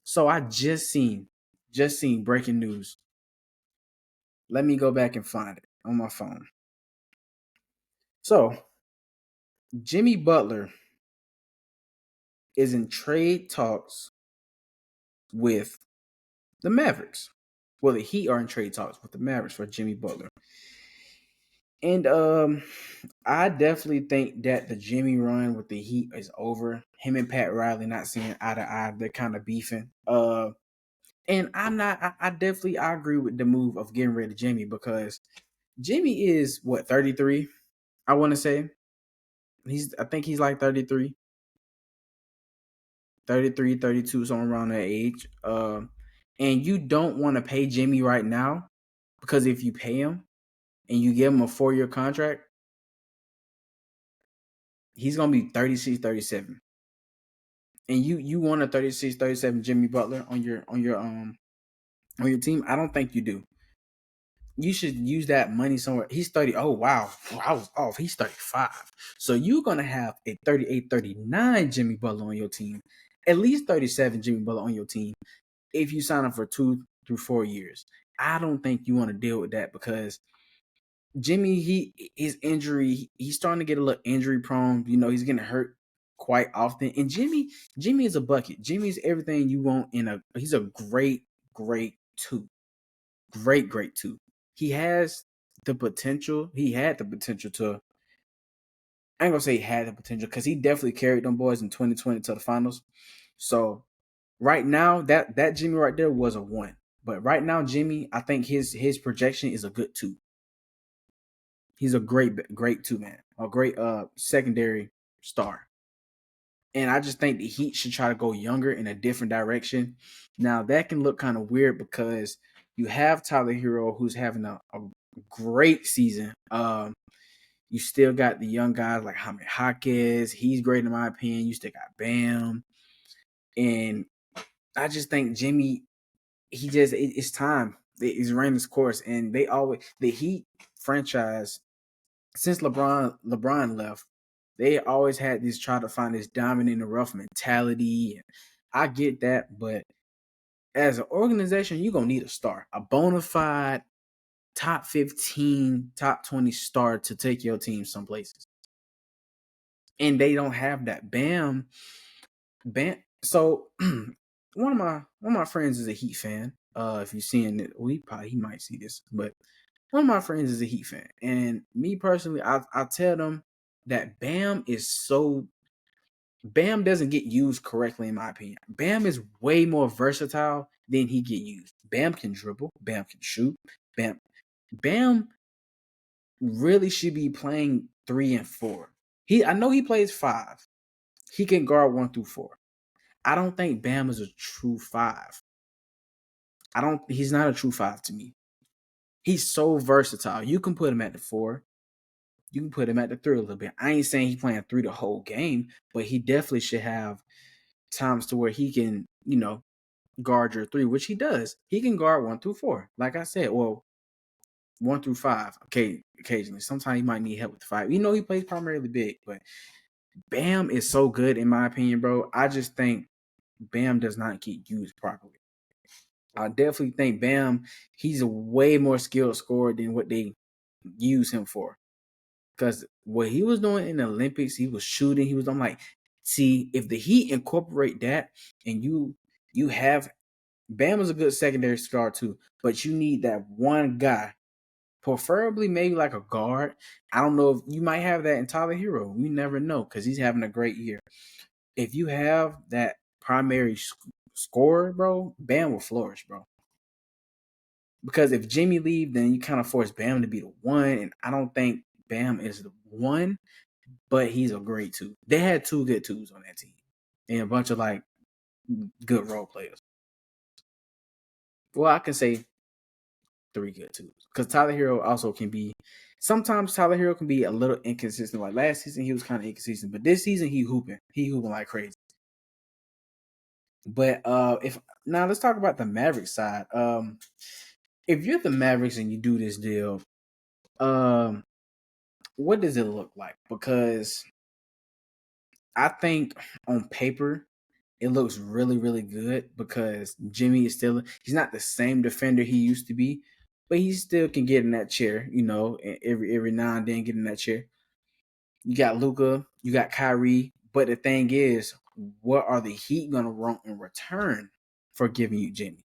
So I just seen breaking news. Let me go back and find it on my phone. So Jimmy Butler is in trade talks with the Mavericks. Well, the Heat are in trade talks with the Mavericks for Jimmy Butler. And I definitely think that the Jimmy run with the Heat is over. Him and Pat Riley not seeing eye to eye. They're kind of beefing. And I'm not. I agree with the move of getting rid of Jimmy because Jimmy is what 33. I want to say I think he's like 33, 33, 32, somewhere around that age. And you don't want to pay Jimmy right now because if you pay him and you give him a 4-year contract, he's gonna be 36, 37. And you want a 36, 37 Jimmy Butler on your team? I don't think you do. You should use that money somewhere. He's 30. Oh wow. I was off. He's 35. So you're gonna have a 38, 39 Jimmy Butler on your team. At least 37 Jimmy Butler on your team if you sign him for 2 through 4 years. I don't think you want to deal with that because Jimmy, his injury, he's starting to get a little injury prone. You know, he's getting hurt quite often. And Jimmy is a bucket. Jimmy's everything you want he's a great two. Great two. He has the potential. He had the potential to I ain't gonna say he had the potential because he definitely carried them boys in 2020 to the finals. So right now, that Jimmy right there was a 1. But right now, Jimmy, I think his projection is a good 2. He's a great 2-man, a great secondary star. And I just think the Heat should try to go younger in a different direction. Now that can look kind of weird because you have Tyler Hero who's having a great season. You still got the young guys like Jaime Jaquez. He's great in my opinion. You still got Bam. And I just think Jimmy, it's time. He's ran his course. And the Heat franchise, since LeBron left, they always had this try to find this diamond in the rough mentality. I get that, but as an organization, you're gonna need a star, a bona fide top 15, top 20 star to take your team some places. And they don't have that. Bam. So one of my friends is a Heat fan. If you're seeing it, he might see this, but one of my friends is a Heat fan, and me personally, I tell them that Bam doesn't get used correctly in my opinion. Bam is way more versatile than he get used. Bam can dribble, Bam can shoot, Bam really should be playing 3 and 4. I know he plays 5. He can guard 1 through 4. I don't think Bam is a true 5. He's not a true 5 to me. He's so versatile. You can put him at the 4. You can put him at the 3 a little bit. I ain't saying he's playing 3 the whole game, but he definitely should have times to where he can, guard your 3, which he does. He can guard 1 through 4. Like I said, well, 1 through 5. Okay, occasionally. Sometimes he might need help with the 5. He plays primarily big, but Bam is so good in my opinion, bro. I just think Bam does not get used properly. I definitely think Bam, he's a way more skilled scorer than what they use him for. Because what he was doing in the Olympics, he was shooting. I'm like, see, if the Heat incorporate that and you have Bam is a good secondary star too, but you need that one guy, preferably maybe like a guard. I don't know if you might have that in Tyler Hero. You never know because he's having a great year. If you have that primary scorer, bro, Bam will flourish, bro. Because if Jimmy leave, then you kind of force Bam to be the 1, and I don't think Bam is the 1, but he's a great 2. They had 2 good 2s on that team, and a bunch of like good role players. Well, I can say 3 good 2s because Tyler Hero also can be. Sometimes Tyler Hero can be a little inconsistent. Like last season, he was kind of inconsistent, but this season he hooping like crazy. But let's talk about the Mavericks side. If you're the Mavericks and you do this deal, what does it look like? Because I think on paper, it looks really, really good because Jimmy is still he's not the same defender he used to be, but he still can get in that chair, every now and then get in that chair. You got Luca, you got Kyrie, but the thing is, what are the Heat gonna want in return for giving you Jimmy?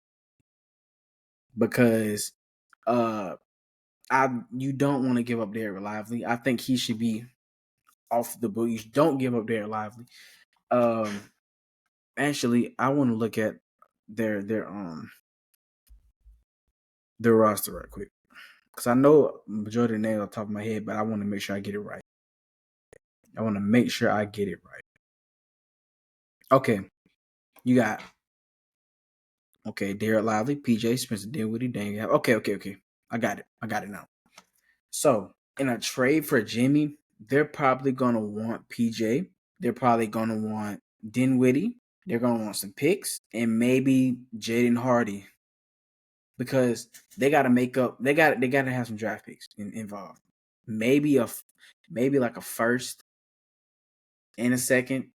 Because uh you don't want to give up Derek Lively. I think he should be off the book. You don't give up Derek Lively. Um Actually, I want to look at their roster right quick because I know majority of the names off the top of my head, but I want to make sure I get it right. I want to make sure I get it right. Okay, you got Derek Lively, PJ Spencer, Dinwiddie, Daniel. Okay. I got it. I got it now. So in a trade for Jimmy, they're probably gonna want PJ. They're probably gonna want Dinwiddie. They're gonna want some picks and maybe Jaden Hardy because they got to make up. They got to have some draft picks involved. Maybe maybe like a first and a second.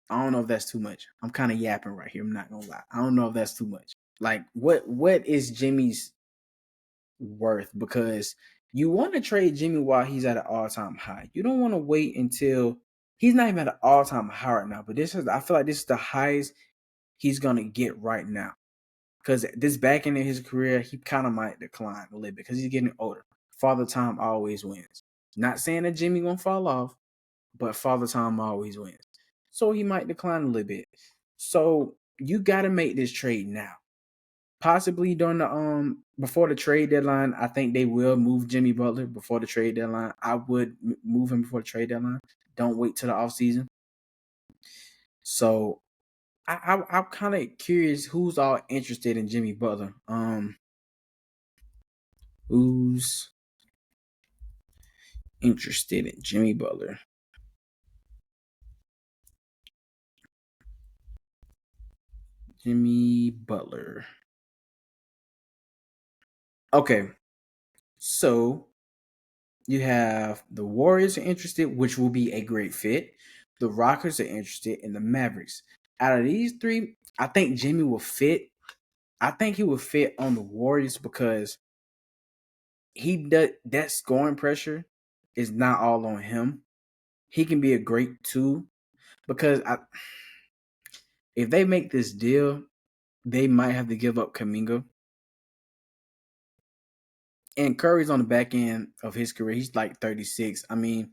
I don't know if that's too much. I'm kind of yapping right here. I'm not gonna lie. I don't know if that's too much. Like what is Jimmy's worth? Because you want to trade Jimmy while he's at an all-time high. You don't want to wait until he's not even at an all-time high right now. But I feel like this is the highest he's gonna get right now. Because this back end of his career, he kind of might decline a little bit because he's getting older. Father Time always wins. Not saying that Jimmy gonna fall off, but Father Time always wins. So he might decline a little bit. So you got to make this trade now. Possibly during the before the trade deadline. I think they will move Jimmy Butler before the trade deadline. I would move him before the trade deadline. Don't wait till the offseason. So I'm kind of curious who's all interested in Jimmy Butler. Who's interested in Jimmy Butler? Jimmy Butler. Okay, so you have the Warriors are interested, which will be a great fit. The Rockets are interested, and the Mavericks. Out of these three, I think Jimmy will fit. I think he will fit on the Warriors because he does that scoring pressure is not all on him. He can be a great two because if they make this deal, they might have to give up Kaminga. And Curry's on the back end of his career. He's like 36. I mean,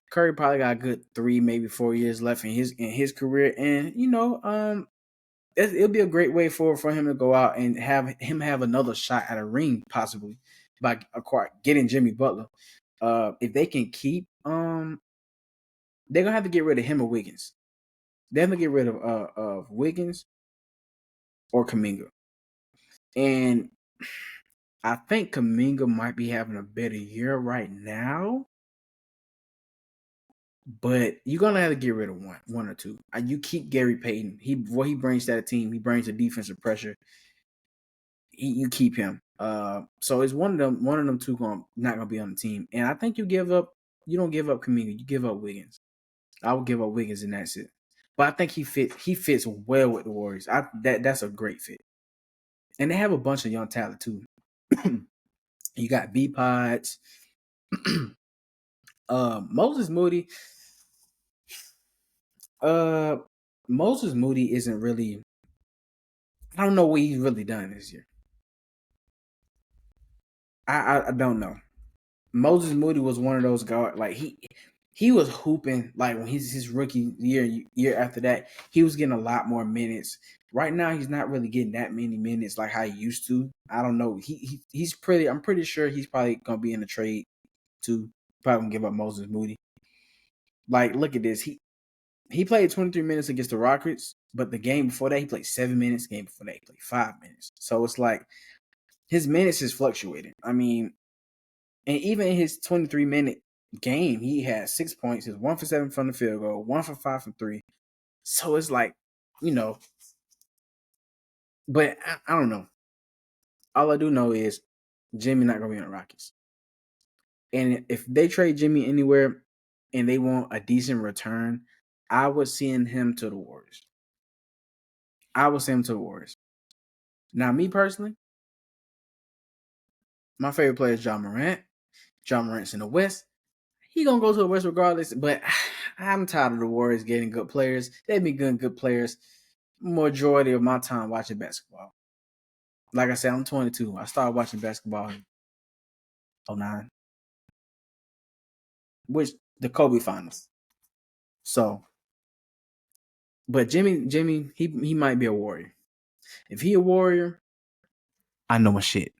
Curry probably got a good 3, maybe 4 years left in his career. And it'll be a great way for him to go out and have another shot at a ring, possibly by getting Jimmy Butler. If they can keep they're gonna have to get rid of him or Wiggins. They have to get rid of Wiggins or Kaminga. And I think Kaminga might be having a better year right now, but you're gonna have to get rid of one or two. You keep Gary Payton. What he brings to that team, he brings the defensive pressure. You keep him. So it's one of them. One of them two not gonna be on the team. And I think you give up. You don't give up Kaminga. You give up Wiggins. I would give up Wiggins, and that's it. But I think he fits. He fits well with the Warriors. That's a great fit. And they have a bunch of young talent too. You got B Pods. Moses Moody. Uh, Moses Moody isn't really. I don't know what he's really done this year. I don't know. Moses Moody was one of those guards. Like he was hooping like when he's his rookie year after that. He was getting a lot more minutes. Right now, he's not really getting that many minutes like how he used to. I don't know. He's pretty. I'm pretty sure he's probably gonna be in the trade too. Probably gonna give up Moses Moody. Like, look at this. He played 23 minutes against the Rockets, but the game before that he played 7 minutes. The game before that he played 5 minutes. So it's like his minutes is fluctuating. I mean, and even in his 23-minute game, he had 6 points. He was 1 for 7 from the field goal, 1 for 5 from three. So it's like, you know, but I don't know. All I do know is Jimmy not gonna be on the Rockets. And if they trade Jimmy anywhere and they want a decent return, I would send him to the Warriors. I would send him to the Warriors. Now, me personally, my favorite player is John Morant. John Morant's in the West. He gonna go to the West regardless, but I'm tired of the Warriors getting good players. They've been getting good players majority of my time watching basketball. Like I said, I'm 22. I started watching basketball in 09, which the Kobe finals. So, but Jimmy, he might be a Warrior. If he a Warrior, I know my shit.